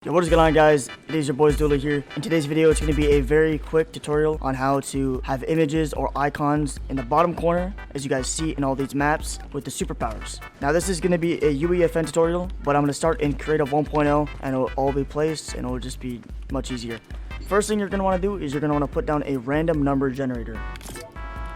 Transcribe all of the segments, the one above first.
Yo, what is going on, guys? It is your boy Zulu here. In today's video, it's going to be a very quick tutorial on how to have images or icons in the bottom corner, as you guys see in all these maps, with the superpowers. Now, this is going to be a UEFN tutorial, but I'm going to start in Creative 1.0, and it'll all be placed, and it'll just be much easier. First thing you're going to want to do is you're going to want to put down a random number generator.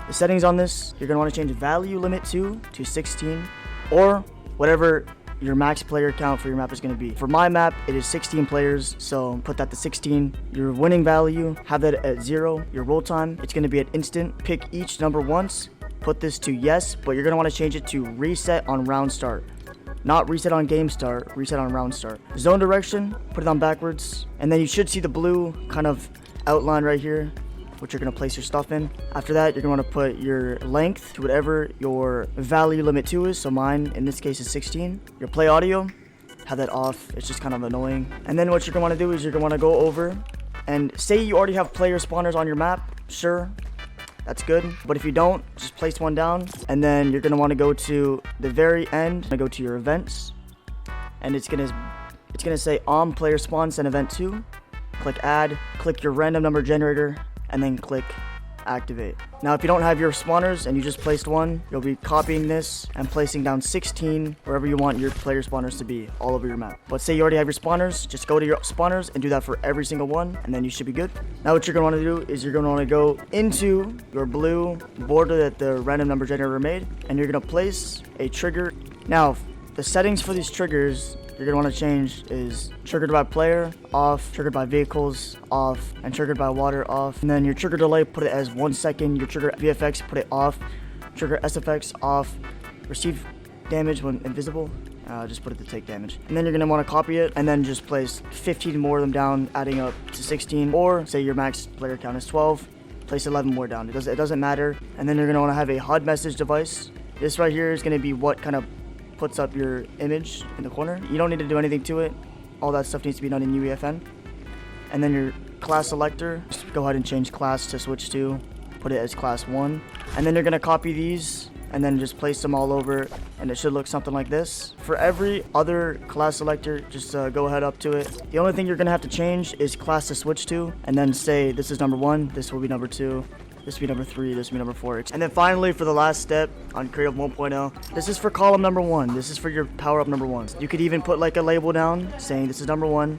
The settings on this, you're going to want to change value limit to 16, or whatever your max player count for your map is going to be. For my map, it is 16 players, so put that to 16. Your winning value, have that at 0. Your roll time, it's going to be at instant. Pick each number once, put this to yes, but you're going to want to change it to reset on round start. Not reset on game start, reset on round start. Zone direction, put it on backwards, and then you should see the blue kind of outline right here, which you're going to place your stuff in. After that, you're going to want to put your length to whatever your value limit to is. So mine, in this case, is 16. Your play audio, have that off. It's just kind of annoying. And then what you're going to want to do is you're going to want to go over and say you already have player spawners on your map. Sure, that's good. But if you don't, just place one down. And then you're going to want to go to the very end and go to your events. And it's going to say on player spawn send event 2. Click add, click your random number generator, and then click activate. Now, if you don't have your spawners and you just placed one, you'll be copying this and placing down 16 wherever you want your player spawners to be all over your map. But say you already have your spawners, just go to your spawners and do that for every single one, and then you should be good. Now, what you're going to want to do is you're going to want to go into your blue border that the random number generator made, and you're going to place a trigger. Now, the settings for these triggers you're going to want to change is triggered by player, off, triggered by vehicles, off, and triggered by water, off. And then your trigger delay, put it as 1 second. Your trigger VFX, put it off. Trigger SFX, off. Receive damage when invisible, just put it to take damage. And then you're going to want to copy it, and then just place 15 more of them down, adding up to 16. Or say your max player count is 12, place 11 more down. It doesn't matter. And then you're going to want to have a HUD message device. This right here is going to be what kind of puts up your image in the corner. You don't need to do anything to it. All that stuff needs to be done in UEFN. And then your class selector, just go ahead and change class to switch to, put it as class 1. And then you're going to copy these and then just place them all over, and it should look something like this. For every other class selector, just go ahead up to it. The only thing you're going to have to change is class to switch to, and then say this is number 1, this will be number 2, this will be number 3, this will be number 4. And then finally, for the last step on Creative 1.0, this is for column number 1. This is for your power-up number 1. You could even put like a label down saying this is number 1,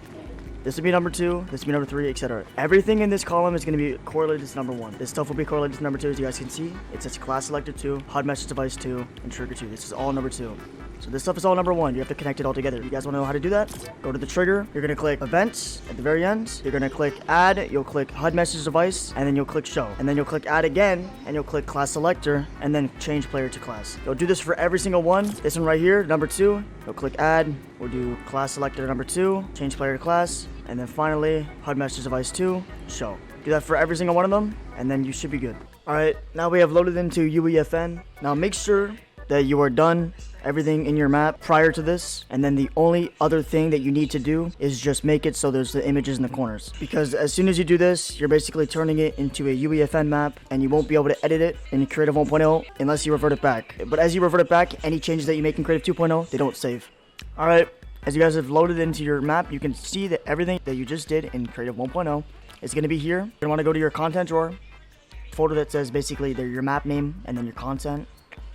this will be number 2, this will be number 3, etc. Everything in this column is going to be correlated to number 1. This stuff will be correlated to number 2, as you guys can see. It says class selector 2, HUD message device 2, and trigger 2. This is all number 2. So this stuff is all number 1. You have to connect it all together. You guys want to know how to do that? Go to the trigger. You're going to click events at the very end. You're going to click add. You'll click HUD message device, and then you'll click show. And then you'll click add again, and you'll click class selector, and then change player to class. You'll do this for every single one. This one right here, number 2. You'll click add. We'll do class selector number 2, change player to class, and then finally HUD message device 2, show. Do that for every single one of them, and then you should be good. Alright, now we have loaded into UEFN. Now make sure that you are done everything in your map prior to this, and then the only other thing that you need to do is just make it so there's the images in the corners, because as soon as you do this, you're basically turning it into a UEFN map, and you won't be able to edit it in Creative 1.0 unless you revert it back. But as you revert it back, any changes that you make in Creative 2.0, they don't save. Alright, as you guys have loaded into your map, you can see that everything that you just did in Creative 1.0 is going to be here. You're going to want to go to your content drawer, folder that says basically your map name and then your content.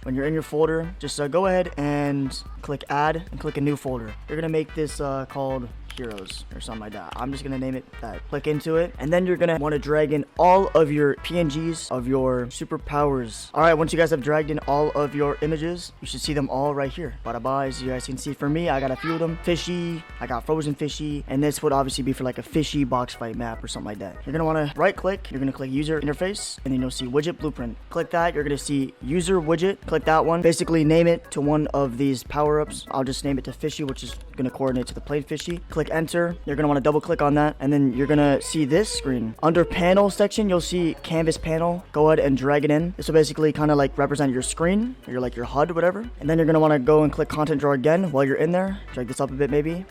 When you're in your folder, just go ahead and click add and click a new folder. You're going to make this called heroes or something like that. I'm just going to name it that. Click into it, and then you're going to want to drag in all of your PNGs of your superpowers. Alright, once you guys have dragged in all of your images, you should see them all right here. Bada bye. As you guys can see, for me, I got a few of them. Fishy, I got frozen fishy, and this would obviously be for like a fishy box fight map or something like that. You're going to want to right click, you're going to click user interface, and then you'll see widget blueprint. Click that, you're going to see user widget. Click that one. Basically name it to one of these power-ups. I'll just name it to fishy, which is going to coordinate to the plain fishy. Click enter. You're going to want to double click on that, and then you're going to see this screen. Under panel section, you'll see canvas panel. Go ahead and drag it in. This will basically kind of like represent your screen, or your HUD, whatever. And then you're going to want to go and click content drawer again while you're in there. Drag this up a bit maybe.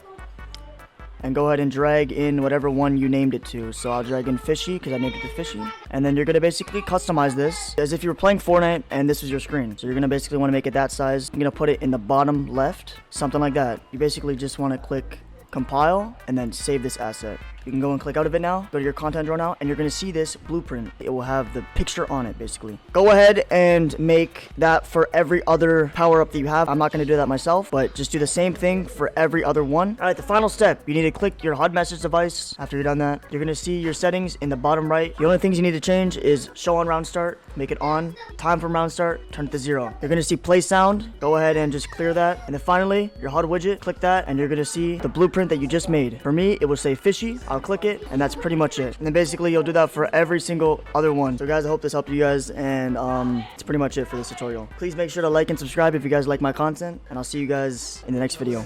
And go ahead and drag in whatever one you named it to. So I'll drag in fishy because I named it to fishy. And then you're going to basically customize this as if you were playing Fortnite and this was your screen. So you're going to basically want to make it that size. I'm going to put it in the bottom left, something like that. You basically just want to click compile, and then save this asset. You can go and click out of it now, go to your content drawer now, and you're going to see this blueprint. It will have the picture on it, basically. Go ahead and make that for every other power-up that you have. I'm not going to do that myself, but just do the same thing for every other one. All right, the final step, you need to click your HUD message device. After you've done that, you're going to see your settings in the bottom right. The only things you need to change is show on round start, make it on, time from round start, turn it to 0. You're going to see play sound. Go ahead and just clear that. And then finally, your HUD widget, click that, and you're going to see the blueprint that you just made. For me, it will say fishy. I'll click it, and that's pretty much it. And then basically you'll do that for every single other one. So guys, I hope this helped you guys, and that's pretty much it for this tutorial. Please make sure to like and subscribe if you guys like my content, and I'll see you guys in the next video.